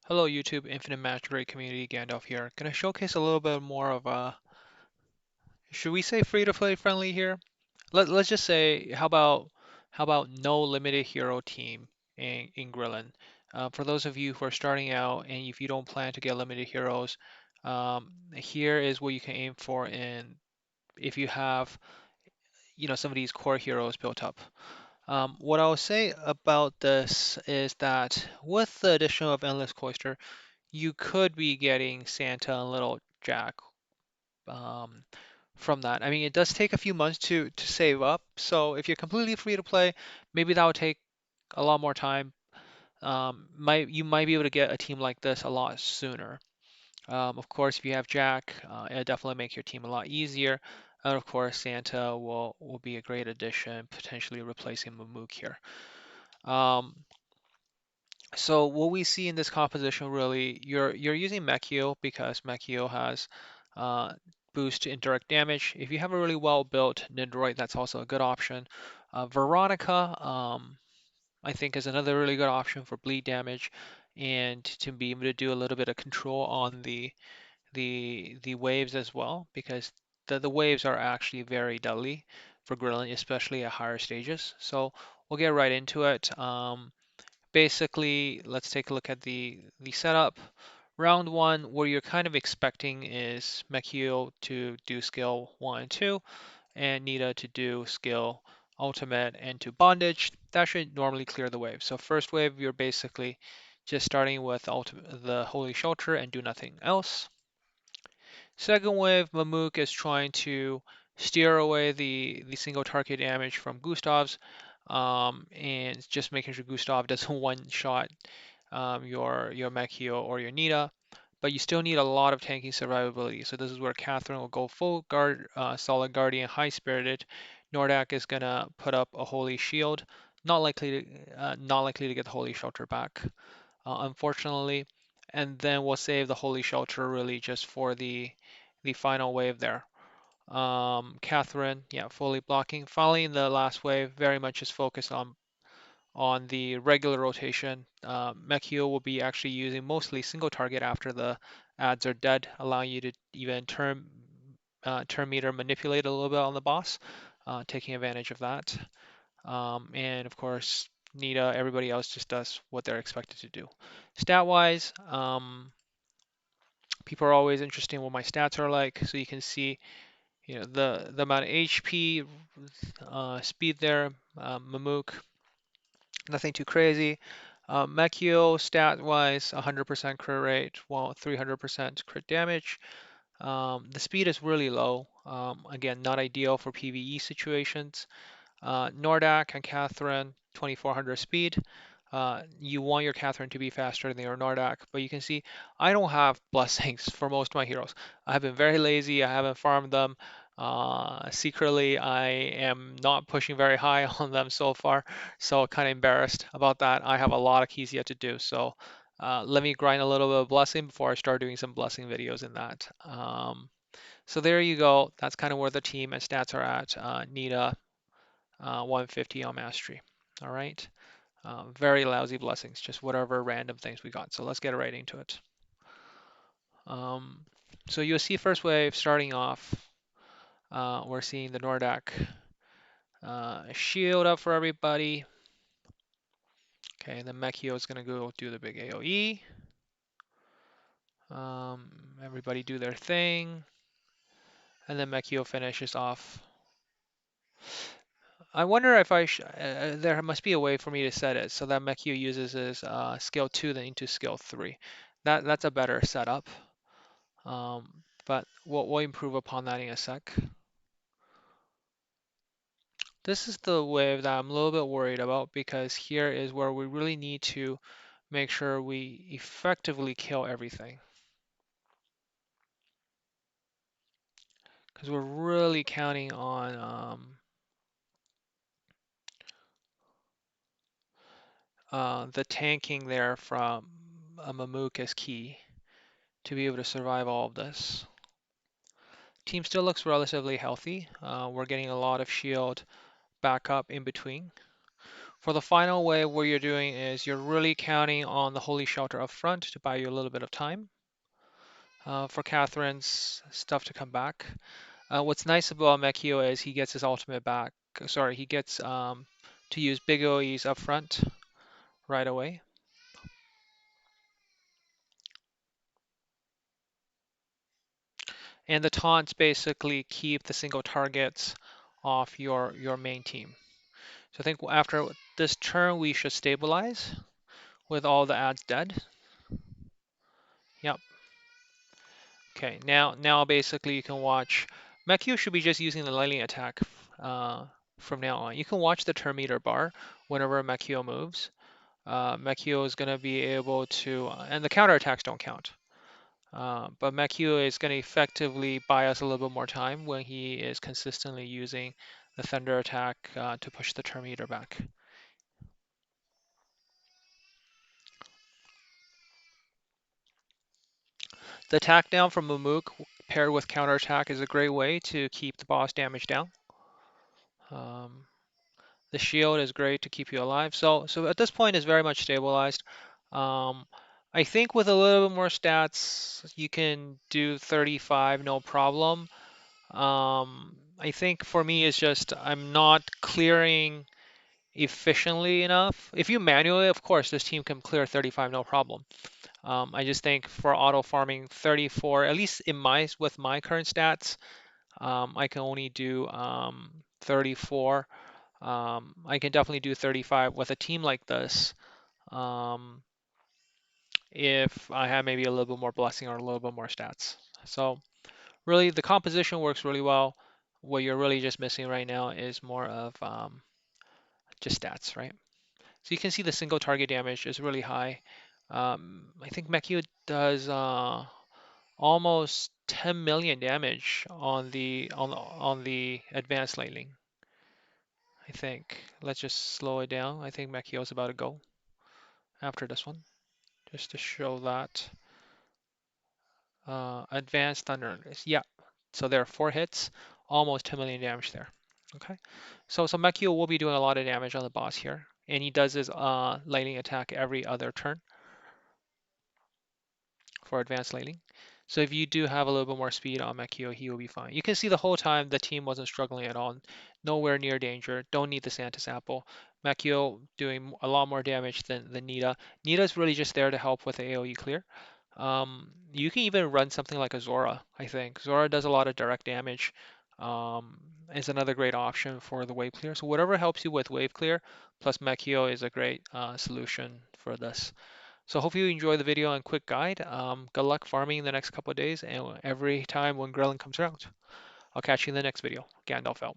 Hello YouTube, Infinite Magicraid community, Gandalf here. Gonna showcase a little bit more of should we say free-to-play friendly here? Let's just say, how about no limited hero team in Graulen? For those of you who are starting out and if you don't plan to get limited heroes, here is what you can aim for. And if you have, some of these core heroes built up. What I'll say about this is that with the addition of Endless Cloister, you could be getting Santa and Little Jack um, from that. I mean, it does take a few months to save up, so if you're completely free to play, maybe that would take a lot more time. You might be able to get a team like this a lot sooner. Of course, if you have Jack, it'll definitely make your team a lot easier. And of course, Santa will be a great addition, potentially replacing Mamook here. Um, So what we see in this composition really, you're using Mechio because Mechio has uh, boost to indirect damage. If you have a really well built Nendoroid, that's also a good option. Veronica, I think, is another really good option for bleed damage and to be able to do a little bit of control on the waves as well, because the waves are actually very deadly for Grilling, especially at higher stages. So we'll get right into it. Basically, let's take a look at the setup. Round one, what you're kind of expecting is Mekio to do skill 1 and 2, and Nita to do skill ultimate and to bondage. That should normally clear the wave. So first wave, you're basically just starting with the Holy Shelter and do nothing else. Second wave, Mamook is trying to steer away the single target damage from Gustav's, and just making sure Gustav doesn't one-shot your Mechio or your Nita, but you still need a lot of tanking survivability. So this is where Catherine will go full guard, solid guardian, high spirited. Nordak is gonna put up a holy shield, not likely to get the holy shelter back, unfortunately. And then we'll save the holy shelter really just for the final wave there. Catherine, yeah, fully blocking. Finally, in the last wave, very much is focused on the regular rotation. Mechio will be actually using mostly single target after the ads are dead, allowing you to even turn meter manipulate a little bit on the boss, taking advantage of that. And of course, Nita, everybody else just does what they're expected to do. Stat wise, people are always interested in what my stats are like, so you can see the amount of HP, speed there. Mamook, nothing too crazy. Mekio, stat-wise, 100% crit rate, while 300% crit damage. The speed is really low. Again, not ideal for PvE situations. Nordak and Catherine, 2400 speed. You want your Catherine to be faster than your Nordak, but you can see I don't have blessings for most of my heroes. I have been very lazy. I haven't farmed them. Secretly, I am not pushing very high on them so far, so kind of embarrassed about that. I have a lot of keys yet to do, so let me grind a little bit of blessing before I start doing some blessing videos in that. So there you go. That's kind of where the team and stats are at. Nita, 150 on mastery. All right. Very lousy blessings, just whatever random things we got. So let's get right into it. Um, so you'll see first wave starting off. We're seeing the Nordak shield up for everybody. Okay, then Mechio is going to go do the big AoE. Everybody do their thing. And then Mechio finishes off. I wonder if there must be a way for me to set it so that Mechio uses his skill 2 then into skill 3. That's a better setup. But we'll improve upon that in a sec. This is the wave that I'm a little bit worried about because here is where we really need to make sure we effectively kill everything. Because we're really counting on the tanking there from Mamook as key to be able to survive all of this. Team still looks relatively healthy. We're getting a lot of shield backup in between. For the final wave, what you're doing is you're really counting on the Holy Shelter up front to buy you a little bit of time for Catherine's stuff to come back. What's nice about Mekio is he gets his ultimate back. Sorry, he gets to use big OEs up front right away. And the taunts basically keep the single targets off your main team. So I think after this turn we should stabilize with all the ads dead. Yep. Okay, now basically you can watch. Mekio should be just using the lightning attack from now on. You can watch the turn meter bar whenever Mekio moves. Mekio is going to be able to, and the counter attacks don't count. But Mekio is going to effectively buy us a little bit more time when he is consistently using the thunder attack to push the turn meter back. The attack down from Mumuk paired with counter attack is a great way to keep the boss damage down. Um, the shield is great to keep you alive. So at this point, it's very much stabilized. Um, I think with a little bit more stats, you can do 35 no problem. I think for me, it's just I'm not clearing efficiently enough. If you manually, of course, this team can clear 35 no problem. I just think for auto farming 34, at least in with my current stats, I can only do 34. I can definitely do 35 with a team like this. Um, if I have maybe a little bit more blessing or a little bit more stats. So really, the composition works really well. What you're really just missing right now is more of just stats, right? So you can see the single target damage is really high. I think Mekio does almost 10 million damage on the advanced lightning. I think. Let's just slow it down. I think Mekio's about to go after this one, just to show that. Advanced thunder. Yeah. So there are 4 hits, almost 10 million damage there. Okay. So Mekio will be doing a lot of damage on the boss here, and he does his lightning attack every other turn for advanced lightning. So if you do have a little bit more speed on Mekio, he will be fine. You can see the whole time the team wasn't struggling at all. Nowhere near danger. Don't need the Santa's apple. Mekio doing a lot more damage than Nita. Nita's really just there to help with the AoE clear. You can even run something like a Zora, I think. Zora does a lot of direct damage. Is another great option for the wave clear. So whatever helps you with wave clear, plus Mekio is a great solution for this. So hope you enjoy the video and quick guide. Good luck farming the next couple of days and every time when Graulen comes around. I'll catch you in the next video. Gandalf out.